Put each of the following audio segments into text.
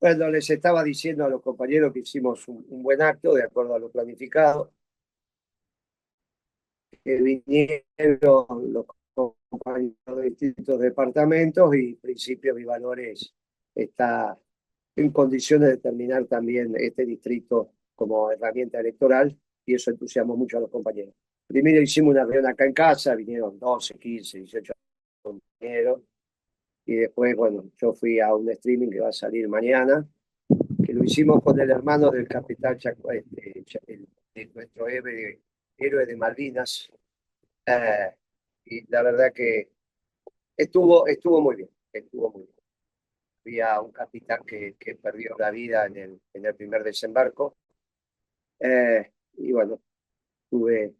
Bueno, les estaba diciendo a los compañeros que hicimos un buen acto de acuerdo a lo planificado, que vinieron los compañeros de distintos departamentos y Principios y Valores está en condiciones de terminar también este distrito como herramienta electoral y eso entusiasmó mucho a los compañeros. Primero hicimos una reunión acá en casa, vinieron 12, 15, 18 compañeros y después, bueno, yo fui a un streaming que va a salir mañana que lo hicimos con el hermano del capitán Chaco, nuestro héroe de Malvinas. Eh, y la verdad que estuvo muy bien, estuvo muy bien. Había un capitán que perdió la vida en el primer desembarco. Y bueno, tuve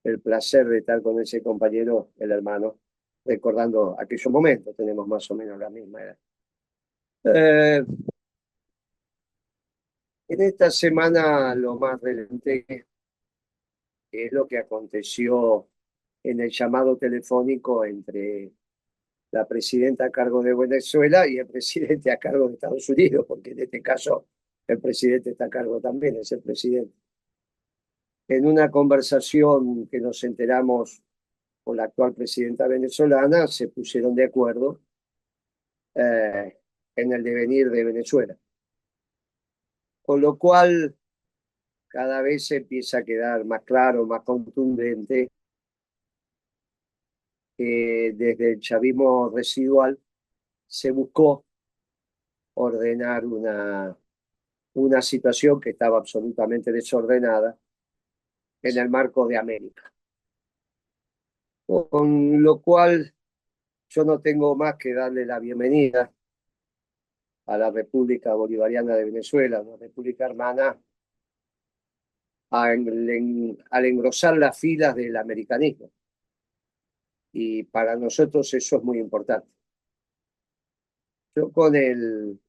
el placer de estar con ese compañero, el hermano, recordando aquellos momentos. Tenemos más o menos la misma edad. Eh, en esta semana lo más relevante es lo que aconteció en el llamado telefónico entre la presidenta a cargo de Venezuela y el presidente a cargo de Estados Unidos, porque en este caso el presidente está a cargo también, es el presidente. En una conversación que nos enteramos con la actual presidenta venezolana, se pusieron de acuerdo eh, en el devenir de Venezuela. Con lo cual, cada vez se empieza a quedar más claro, más contundente que desde el chavismo residual se buscó ordenar una situación que estaba absolutamente desordenada en el marco de América. Con lo cual yo no tengo más que darle la bienvenida a la República Bolivariana de Venezuela, una república hermana, al engrosar las filas del americanismo. Y para nosotros eso es muy importante. Yo con el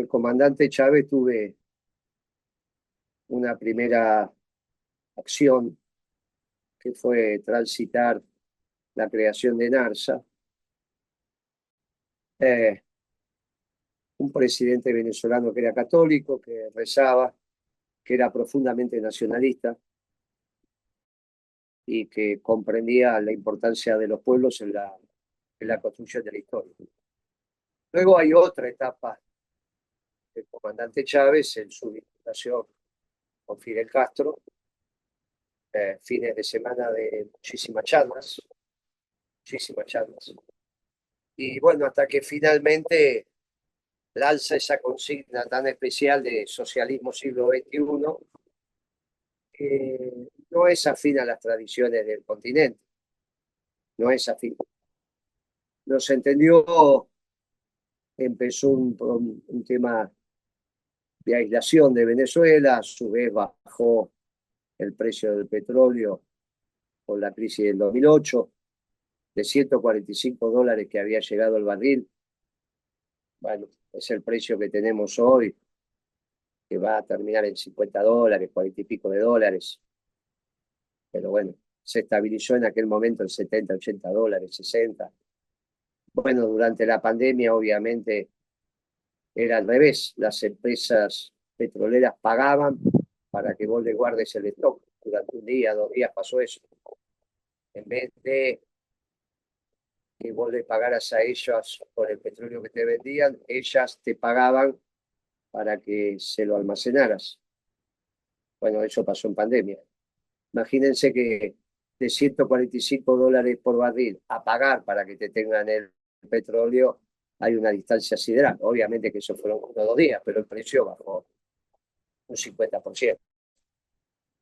comandante Chávez tuve una primera acción que fue transitar la creación de NARSA. Un presidente venezolano que era católico, que rezaba, que era profundamente nacionalista y que comprendía la importancia de los pueblos en la construcción de la historia. Luego hay otra etapa del comandante Chávez en su vinculación con Fidel Castro, fines de semana de muchísimas charlas. Y bueno, hasta que finalmente lanza esa consigna tan especial de socialismo siglo XXI, que no es afín a las tradiciones del continente, no es afín. No se entendió, empezó un tema de aislación de Venezuela, a su vez bajó el precio del petróleo con la crisis del 2008, de $145 que había llegado el barril. Bueno, es el precio que tenemos hoy, que va a terminar en $50, 40 y pico de dólares. Pero bueno, se estabilizó en aquel momento en $70, 80, 60. Bueno, durante la pandemia, obviamente, era al revés. Las empresas petroleras pagaban para que vos le guardes el stock. Durante un día, 2 días pasó eso. En vez de que vos le pagaras a ellas por el petróleo que te vendían, ellas te pagaban para que se lo almacenaras. Bueno, eso pasó en pandemia. Imagínense que de $145 por barril a pagar para que te tengan el petróleo, hay una distancia sideral. Obviamente que eso fueron 1 o 2 días, pero el precio bajó un 50%.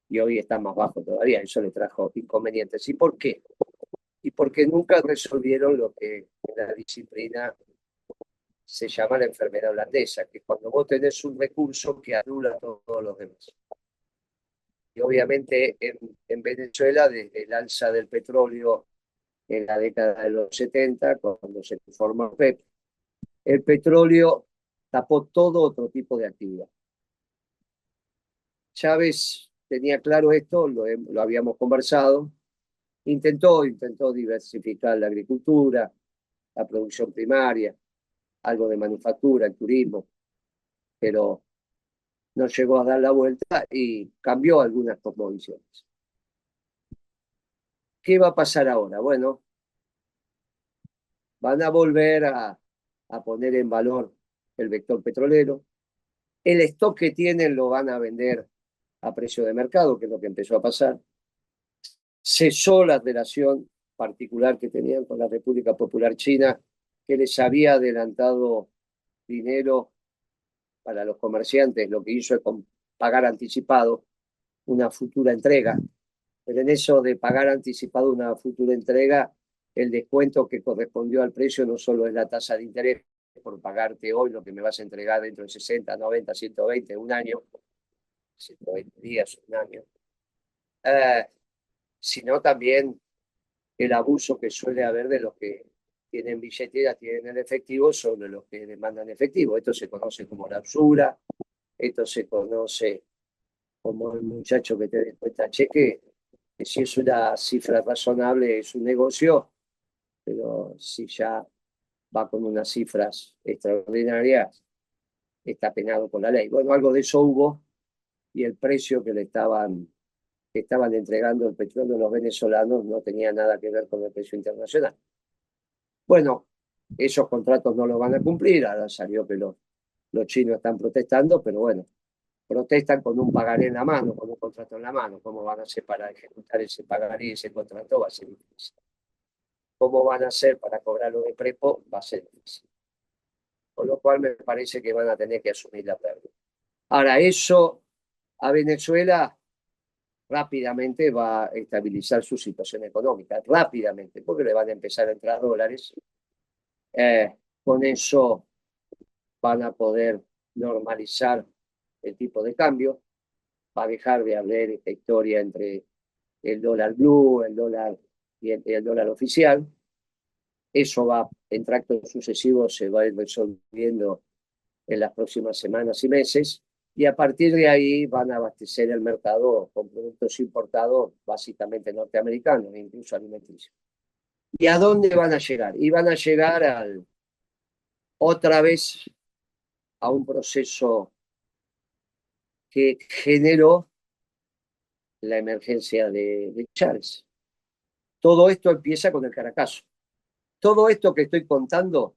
Y hoy está más bajo todavía. Eso le trajo inconvenientes. ¿Y por qué? Y porque nunca resolvieron lo que en la disciplina se llama la enfermedad holandesa, que es cuando vos tenés un recurso que anula a todos los demás. Y obviamente en Venezuela, desde el alza del petróleo en la década de los 70, cuando se formó PEP, el petróleo tapó todo otro tipo de actividad. Chávez tenía claro esto, lo habíamos conversado, intentó diversificar la agricultura, la producción primaria, algo de manufactura, el turismo, pero no llegó a dar la vuelta y cambió algunas cosmovisiones. ¿Qué va a pasar ahora? Bueno, van a volver a poner en valor el vector petrolero. El stock que tienen lo van a vender a precio de mercado, que es lo que empezó a pasar. Cesó la relación particular que tenían con la República Popular China, que les había adelantado dinero para los comerciantes, lo que hizo es pagar anticipado una futura entrega. Pero en eso de pagar anticipado una futura entrega, el descuento que correspondió al precio no solo es la tasa de interés por pagarte hoy lo que me vas a entregar dentro de 60, 90, 120, un año, 120 días, un año, sino también el abuso que suele haber de los que tienen billetera, tienen el efectivo sobre los que demandan efectivo. Esto se conoce como la usura, esto se conoce como el muchacho que te descuenta cheque, que si es una cifra razonable es un negocio, pero si ya va con unas cifras extraordinarias, está penado por la ley. Bueno, algo de eso hubo y el precio que estaban entregando el petróleo a los venezolanos no tenía nada que ver con el precio internacional. Bueno, esos contratos no lo van a cumplir, ahora salió que los chinos están protestando, pero bueno, protestan con un pagaré en la mano, con un contrato en la mano. ¿Cómo van a hacer para ejecutar ese pagaré, ese contrato? Va a ser difícil. ¿Cómo van a hacer para cobrarlo de prepo? Va a ser difícil. Con lo cual me parece que van a tener que asumir la pérdida. Ahora, eso a Venezuela rápidamente va a estabilizar su situación económica, rápidamente, porque le van a empezar a entrar dólares. Con eso van a poder normalizar el tipo de cambio, va a dejar de haber esta historia entre el dólar blue, el dólar y el dólar oficial. Eso va, en tractos sucesivos, se va a ir resolviendo en las próximas semanas y meses, y a partir de ahí van a abastecer el mercado con productos importados, básicamente norteamericanos, incluso alimenticios. ¿Y a dónde van a llegar? Y van a llegar otra vez a un proceso que generó la emergencia de Chávez. Todo esto empieza con el Caracazo. Todo esto que estoy contando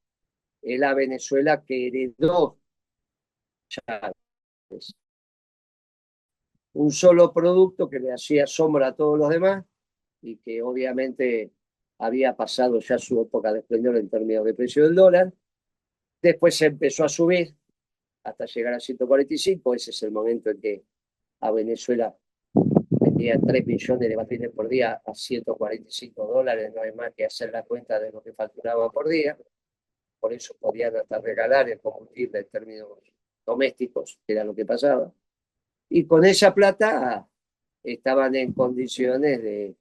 es la Venezuela que heredó Chávez. Un solo producto que le hacía sombra a todos los demás y que obviamente había pasado ya su época de esplendor en términos de precio del dólar. Después se empezó a subir hasta llegar a 145. Ese es el momento en que a Venezuela vendía 3 millones de barriles por día a 145 dólares. No hay más que hacer la cuenta de lo que facturaba por día. Por eso podían hasta regalar el combustible en términos domésticos, que era lo que pasaba. Y con esa plata estaban en condiciones de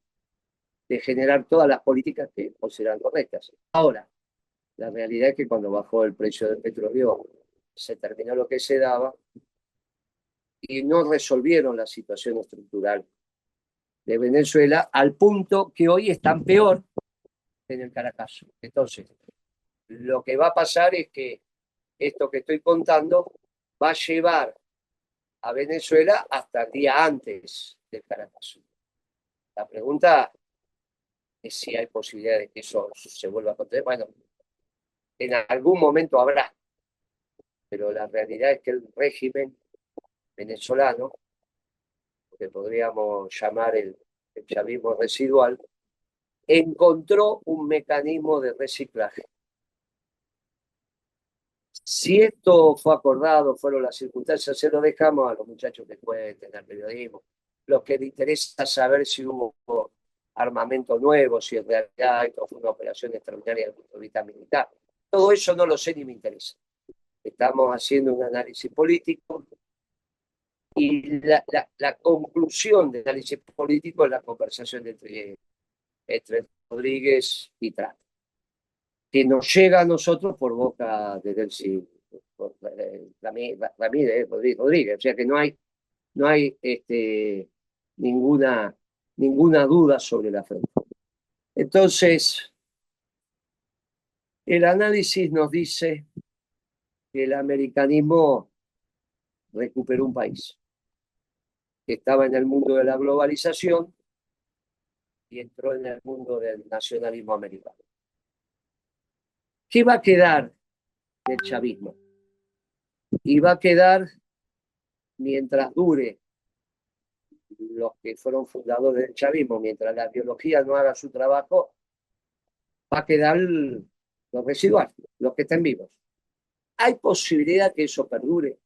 generar todas las políticas que consideran correctas. Ahora, la realidad es que cuando bajó el precio del petróleo se terminó lo que se daba y no resolvieron la situación estructural de Venezuela al punto que hoy están peor en el Caracazo. Entonces, lo que va a pasar es que esto que estoy contando va a llevar a Venezuela hasta el día antes del Caracazo. La pregunta es si hay posibilidad de que eso se vuelva a contener. Bueno, en algún momento habrá, pero la realidad es que el régimen venezolano, que podríamos llamar el chavismo residual, encontró un mecanismo de reciclaje. Si esto fue acordado, fueron las circunstancias, se lo dejamos a los muchachos que pueden tener periodismo, los que les interesa saber si hubo armamento nuevo, si en realidad esto fue una operación extraordinaria desde el punto de vista militar. Todo eso no lo sé ni me interesa. Estamos haciendo un análisis político y la conclusión del análisis político es la conversación entre Rodríguez y Trump, que nos llega a nosotros por boca de Delcy Ramírez Rodríguez, o sea que no hay ninguna duda sobre la frente. Entonces, el análisis nos dice que el americanismo recuperó un país que estaba en el mundo de la globalización y entró en el mundo del nacionalismo americano. ¿Qué va a quedar del chavismo? Y va a quedar, mientras dure los que fueron fundadores del chavismo, mientras la biología no haga su trabajo, va a quedar los residuales, los que estén vivos. ¿Hay posibilidad que eso perdure?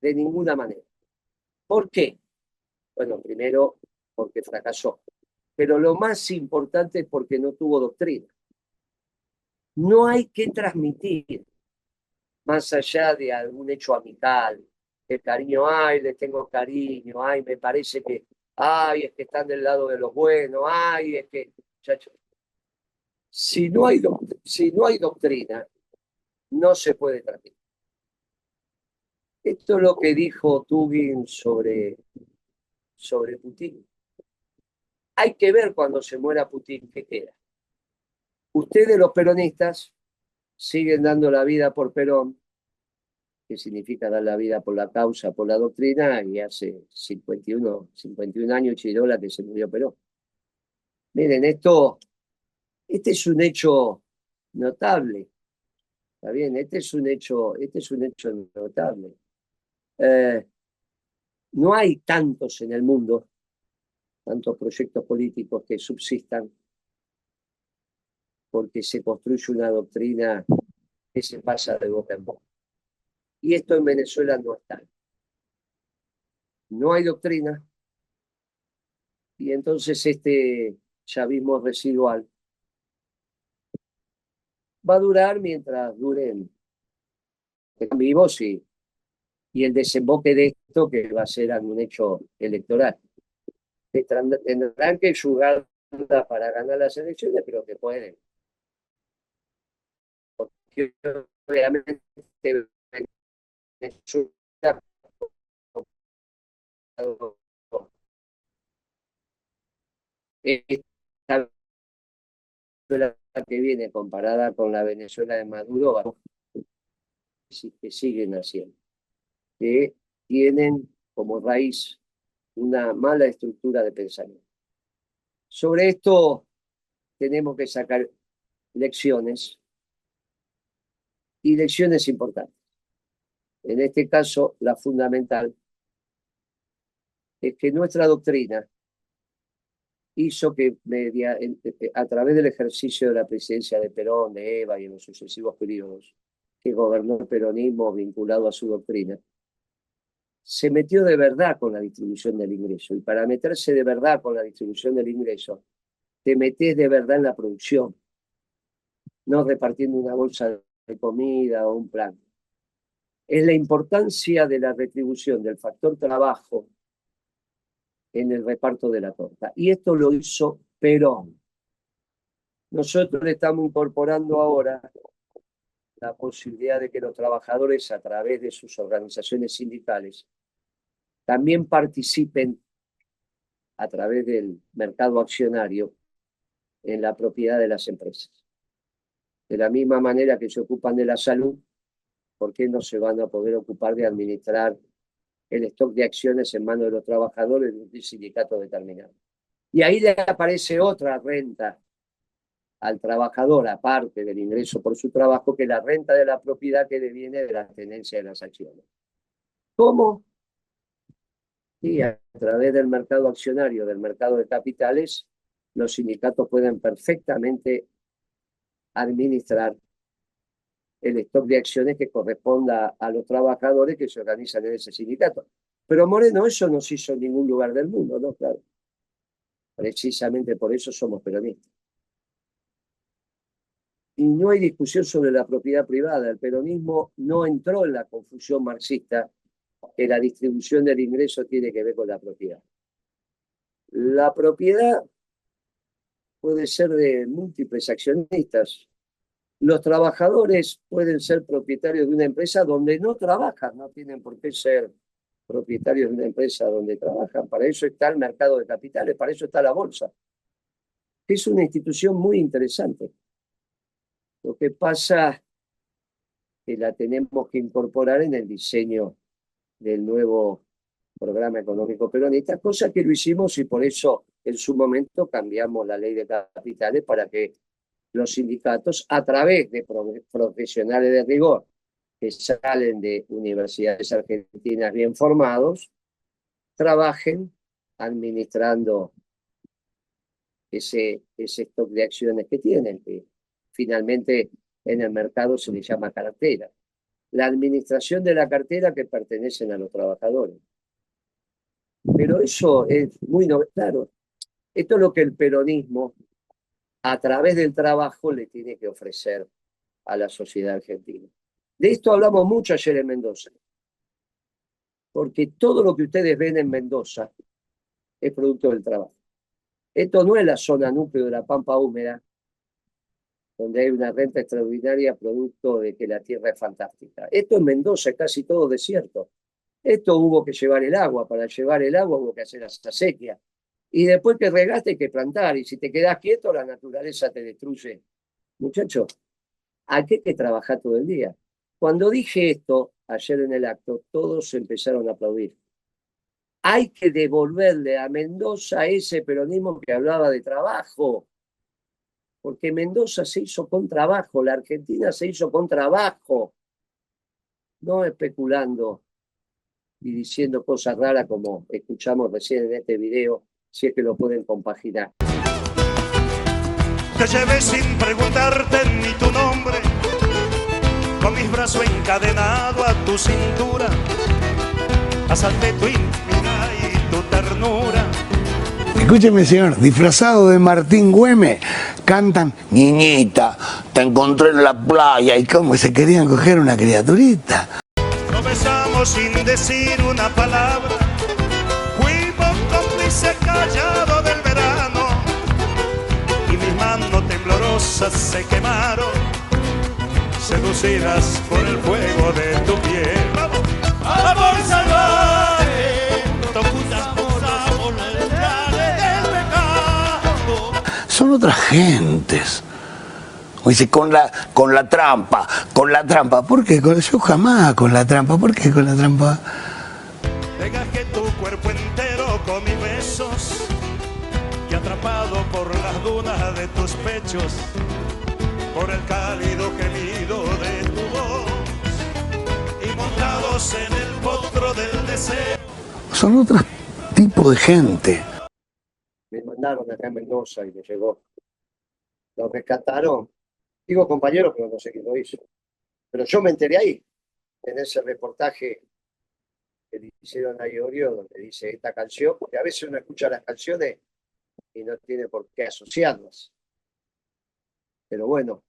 De ninguna manera. ¿Por qué? Bueno, primero, porque fracasó. Pero lo más importante es porque no tuvo doctrina. No hay que transmitir, más allá de algún hecho amical, el cariño, ay, le tengo cariño, ay, me parece que, ay, es que están del lado de los buenos, ay, es que, muchachos, si no hay doctrina, no se puede transmitir. Esto es lo que dijo Tugin sobre Putin. Hay que ver cuando se muera Putin qué queda. Ustedes, los peronistas, siguen dando la vida por Perón, que significa dar la vida por la causa, por la doctrina, y hace 51 años Chirola que se murió Perón. Miren, este es un hecho notable, ¿está bien? Este es un hecho notable. No hay tantos en el mundo, tantos proyectos políticos que subsistan porque se construye una doctrina que se pasa de boca en boca. Y esto en Venezuela no está. No hay doctrina, y entonces este chavismo residual va a durar mientras duren vivos y el desemboque de esto que va a ser un hecho electoral. Tendrán que jugar para ganar las elecciones, pero que pueden. Porque obviamente Venezuela esta Venezuela que viene comparada con la Venezuela de Maduro, que siguen haciendo, que tienen como raíz una mala estructura de pensamiento. Sobre esto tenemos que sacar lecciones y lecciones importantes. En este caso, la fundamental es que nuestra doctrina hizo que a través del ejercicio de la presidencia de Perón, de Eva y en los sucesivos periodos que gobernó el peronismo vinculado a su doctrina, se metió de verdad con la distribución del ingreso. Y para meterse de verdad con la distribución del ingreso, te metes de verdad en la producción, no repartiendo una bolsa de comida o un plan. Es la importancia de la retribución del factor trabajo en el reparto de la torta. Y esto lo hizo Perón. Nosotros le estamos incorporando ahora la posibilidad de que los trabajadores, a través de sus organizaciones sindicales, también participen a través del mercado accionario en la propiedad de las empresas. De la misma manera que se ocupan de la salud, ¿por qué no se van a poder ocupar de administrar el stock de acciones en manos de los trabajadores de un sindicato determinado? Y ahí le aparece otra renta al trabajador, aparte del ingreso por su trabajo, que es la renta de la propiedad que deviene de la tenencia de las acciones. ¿Cómo? Y a través del mercado accionario, del mercado de capitales, los sindicatos pueden perfectamente administrar el stock de acciones que corresponda a los trabajadores que se organizan en ese sindicato. Pero Moreno eso no se hizo en ningún lugar del mundo, ¿no? Claro. Precisamente por eso somos peronistas. Y no hay discusión sobre la propiedad privada. El peronismo no entró en la confusión marxista que la distribución del ingreso tiene que ver con la propiedad. La propiedad puede ser de múltiples accionistas. Los trabajadores pueden ser propietarios de una empresa donde no trabajan, no tienen por qué ser propietarios de una empresa donde trabajan. Para eso está el mercado de capitales, para eso está la bolsa. Es una institución muy interesante. Lo que pasa es que la tenemos que incorporar en el diseño del nuevo programa económico peronista, cosa que lo hicimos y por eso en su momento cambiamos la ley de capitales para que los sindicatos, a través de profesionales de rigor que salen de universidades argentinas bien formados, trabajen administrando ese stock de acciones que tienen, que finalmente en el mercado se le llama cartera. La administración de la cartera que pertenecen a los trabajadores. Pero eso es muy claro. Esto es lo que el peronismo, a través del trabajo, le tiene que ofrecer a la sociedad argentina. De esto hablamos mucho ayer en Mendoza, porque todo lo que ustedes ven en Mendoza es producto del trabajo. Esto no es la zona núcleo de la Pampa Húmeda, donde hay una renta extraordinaria producto de que la tierra es fantástica. Esto en Mendoza es casi todo desierto. Esto hubo que llevar el agua, para llevar el agua hubo que hacer esa sequía. Y después que regaste hay que plantar, y si te quedás quieto la naturaleza te destruye. Muchachos, aquí hay que trabajar todo el día. Cuando dije esto ayer en el acto, todos empezaron a aplaudir. Hay que devolverle a Mendoza ese peronismo que hablaba de trabajo, porque Mendoza se hizo con trabajo, la Argentina se hizo con trabajo, no especulando y diciendo cosas raras como escuchamos recién en este video, si es que lo pueden compaginar. Te llevé sin preguntarte ni tu nombre, con mis brazos encadenados a tu cintura, asalté tu intimidad y tu ternura. Escúcheme, señor, disfrazado de Martín Güemes, cantan Niñita, te encontré en la playa, y cómo se querían coger una criaturita. Nos besamos sin decir una palabra, fuimos cómplices callados del verano, y mis manos temblorosas se quemaron, seducidas por el fuego de tu piel. ¡Amor salvaje! Son otras gentes. O dice, con la trampa. ¿Por qué? Yo jamás con la trampa. ¿Por qué con la trampa? Pegaste tu cuerpo entero con mis besos, y atrapado por las dunas de tus pechos, por el cálido gemido de tu voz, y montados en el potro del deseo. Son otro tipo de gente. Me mandaron acá en Mendoza y me llegó. Lo rescataron. Digo compañeros, pero no sé quién lo hizo. Pero yo me enteré ahí, en ese reportaje que le hicieron a Iorio, donde dice esta canción, porque a veces uno escucha las canciones y no tiene por qué asociarlas. Pero bueno,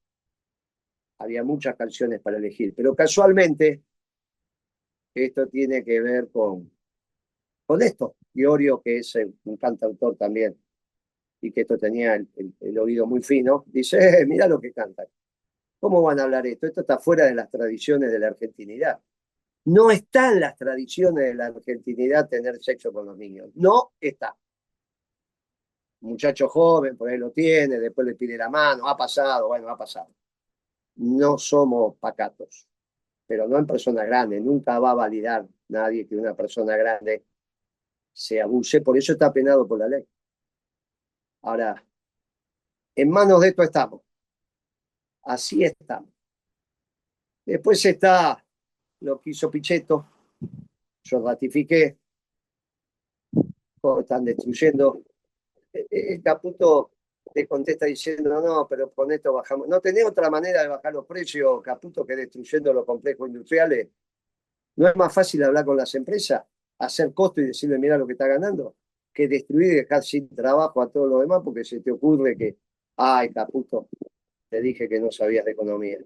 había muchas canciones para elegir. Pero casualmente, esto tiene que ver con esto. Iorio, que es un cantautor también, y que esto tenía el oído muy fino, dice, mira lo que cantan. ¿Cómo van a hablar esto? Esto está fuera de las tradiciones de la argentinidad. No está en las tradiciones de la argentinidad tener sexo con los niños. No está. Un muchacho joven, por ahí lo tiene, después le pide la mano, ha pasado, bueno, ha pasado. No somos pacatos, pero no en personas grandes. Nunca va a validar nadie que una persona grande se abuse, por eso está penado por la ley. Ahora, en manos de esto estamos. Así estamos. Después está lo que hizo Pichetto. Yo ratifiqué. Están destruyendo. El Caputo le contesta diciendo, no, pero con esto bajamos. No tenés otra manera de bajar los precios, Caputo, que destruyendo los complejos industriales. ¿No es más fácil hablar con las empresas, hacer costo y decirle, mira lo que está ganando, que destruir y dejar sin trabajo a todos los demás porque se te ocurre que, ay, Caputo, te dije que no sabías de economía?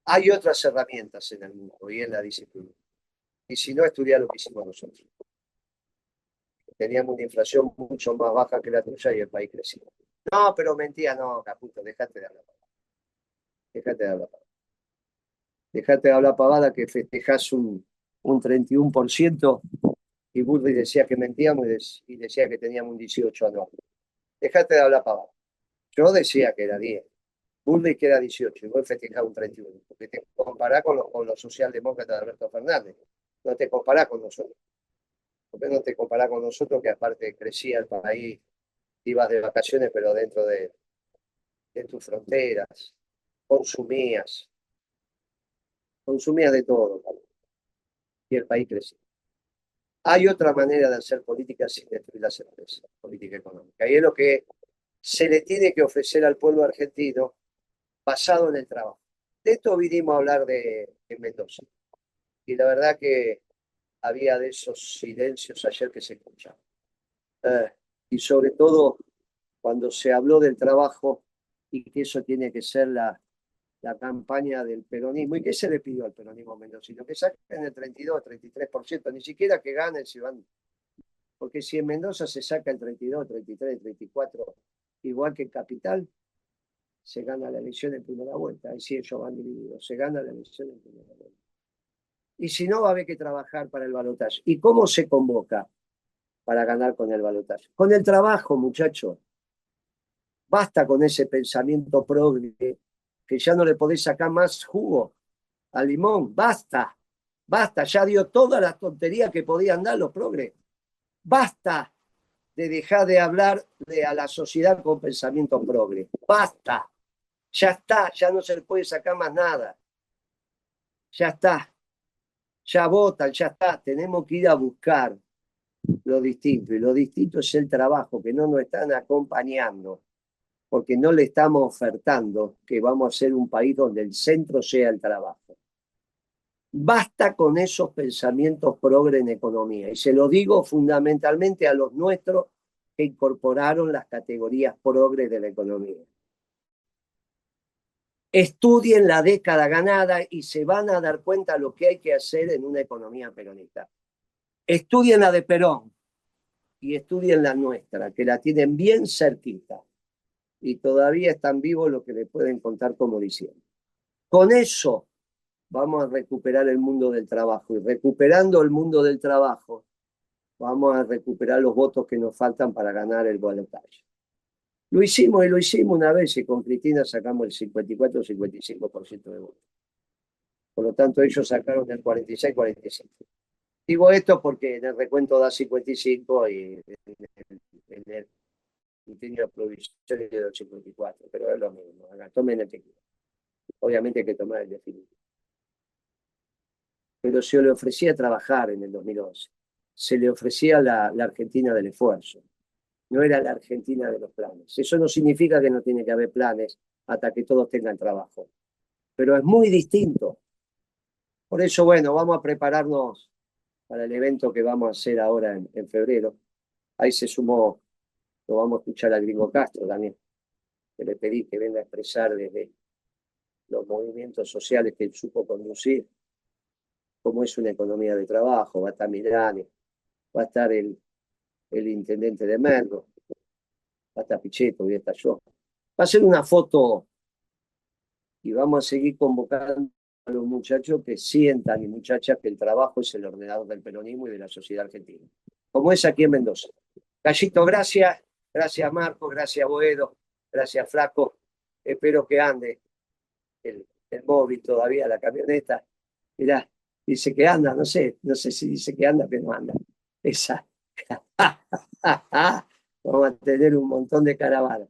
Hay otras herramientas en el mundo y en la disciplina. Y si no, estudiar lo que hicimos nosotros. Teníamos una inflación mucho más baja que la tuya y el país crecía. No, pero mentía, no, Caputo, dejate de hablar pavada. Dejate de hablar pavada. Dejate de hablar pavada que festejás un 31% y Bullrich decía que mentíamos y decía que teníamos un 18 anual. Dejate de hablar pavada. Yo decía que era 10. Bullrich que era 18 y vos festejás un 31. Porque te comparás con los socialdemócratas de Alberto Fernández. no te comparás con nosotros. ¿Por qué no te comparás con nosotros que aparte crecía el país, ibas de vacaciones pero dentro de tus fronteras, consumías de todo y el país crecía. Hay otra manera de hacer política sin destruir las empresas, política económica, y es lo que se le tiene que ofrecer al pueblo argentino basado en el trabajo. De esto vinimos a hablar en Mendoza, y la verdad que había de esos silencios ayer que se escuchaban. Y sobre todo cuando se habló del trabajo y que eso tiene que ser la campaña del peronismo. ¿Y qué se le pidió al peronismo mendocino? Que saquen el 32, 33%, ni siquiera que ganen si van. Porque si en Mendoza se saca el 32, 33, 34, igual que en Capital, se gana la elección en primera vuelta. Ahí sí ellos van divididos. Se gana la elección en primera vuelta. Y si no, va a haber que trabajar para el balotaje. ¿Y cómo se convoca para ganar con el balotaje? Con el trabajo, muchachos. Basta con ese pensamiento progre que ya no le podés sacar más jugo al limón. Basta, basta. Ya dio todas las tonterías que podían dar los progres. Basta de dejar de hablar a la sociedad con pensamiento progre. Basta. Ya está, ya no se le puede sacar más nada. Ya está. Ya votan, ya está. Tenemos que ir a buscar lo distinto. Y lo distinto es el trabajo, que no nos están acompañando, porque no le estamos ofertando que vamos a ser un país donde el centro sea el trabajo. Basta con esos pensamientos progre en economía. Y se lo digo fundamentalmente a los nuestros que incorporaron las categorías progre de la economía. Estudien la década ganada y se van a dar cuenta de lo que hay que hacer en una economía peronista. Estudien la de Perón y estudien la nuestra, que la tienen bien cerquita. Y todavía están vivos los que le pueden contar cómo lo hicieron. Con eso vamos a recuperar el mundo del trabajo. Y recuperando el mundo del trabajo, vamos a recuperar los votos que nos faltan para ganar el balotaje. Lo hicimos y lo hicimos una vez y con Cristina sacamos el 54 o 55% de votos. Por lo tanto, ellos sacaron el 46-45. Digo esto porque en el recuento da 55 y en el criterio provisorio del 54, pero es lo mismo. Tomen el técnico. Obviamente hay que tomar el definitivo. Pero se le ofrecía trabajar en el 2011. Se le ofrecía la Argentina del esfuerzo. No era la Argentina de los planes. Eso no significa que no tiene que haber planes hasta que todos tengan trabajo. Pero es muy distinto. Por eso, bueno, vamos a prepararnos para el evento que vamos a hacer ahora en febrero. Ahí se sumó, lo vamos a escuchar al Gringo Castro también, que le pedí que venga a expresar desde los movimientos sociales que él supo conducir, cómo es una economía de trabajo. Va a estar Milani, va a estar el intendente de Merlo, va a estar Pichetto, voy a estar yo. Va a ser una foto y vamos a seguir convocando a los muchachos que sientan y muchachas que el trabajo es el ordenador del peronismo y de la sociedad argentina, como es aquí en Mendoza. Gallito, gracias. Gracias, Marco. Gracias, Boedo. Gracias, Flaco. Espero que ande el móvil todavía, la camioneta. Mirá, dice que anda, no sé si dice que anda, pero no anda. Esa. Vamos a tener un montón de caravanas.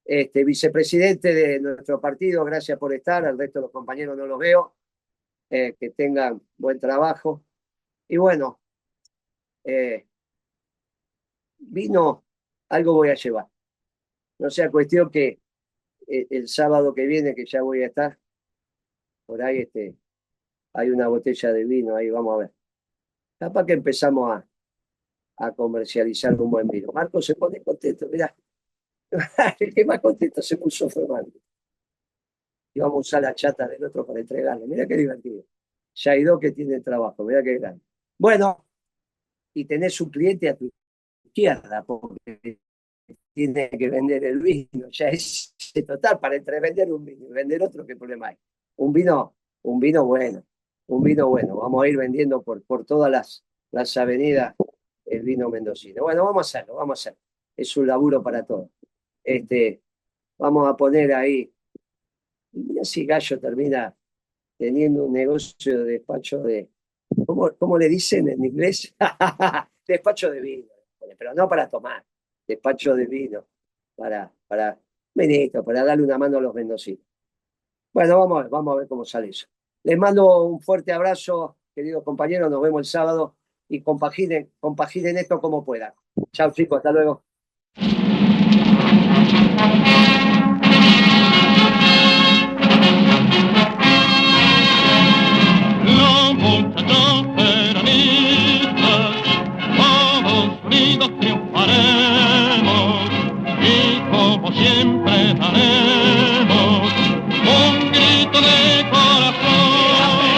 Vicepresidente de nuestro partido, gracias por estar. Al resto de los compañeros no los veo. Que tengan buen trabajo. Y bueno, vino, algo voy a llevar. No sea cuestión que el sábado que viene, que ya voy a estar, por ahí hay una botella de vino, ahí vamos a ver. Capaz que empezamos a comercializar un buen vino. Marco se pone contento, mirá. El que más contento se puso fue Marco. Y vamos a usar la chata del otro para entregarle. Mirá qué divertido. Ya hay dos que tienen trabajo, mirá qué grande. Bueno, y tenés un cliente a tu izquierda, porque tiene que vender el vino. Ya es total, para entre vender un vino y vender otro, ¿qué problema hay? Un vino bueno. Un vino bueno. Vamos a ir vendiendo por todas las avenidas el vino mendocino. Bueno, vamos a hacerlo. Es un laburo para todos. Vamos a poner ahí. Mira si Gallo termina teniendo un negocio de despacho de ¿cómo le dicen en inglés? Despacho de vino, pero no para tomar, despacho de vino, para Benito, para darle una mano a los mendocinos. Bueno, vamos a ver cómo sale eso. Les mando un fuerte abrazo, queridos compañeros, nos vemos el sábado y compaginen esto como puedan. Chao chicos, hasta luego. Los muchachos peronistas, todos unidos triunfaremos y como siempre daremos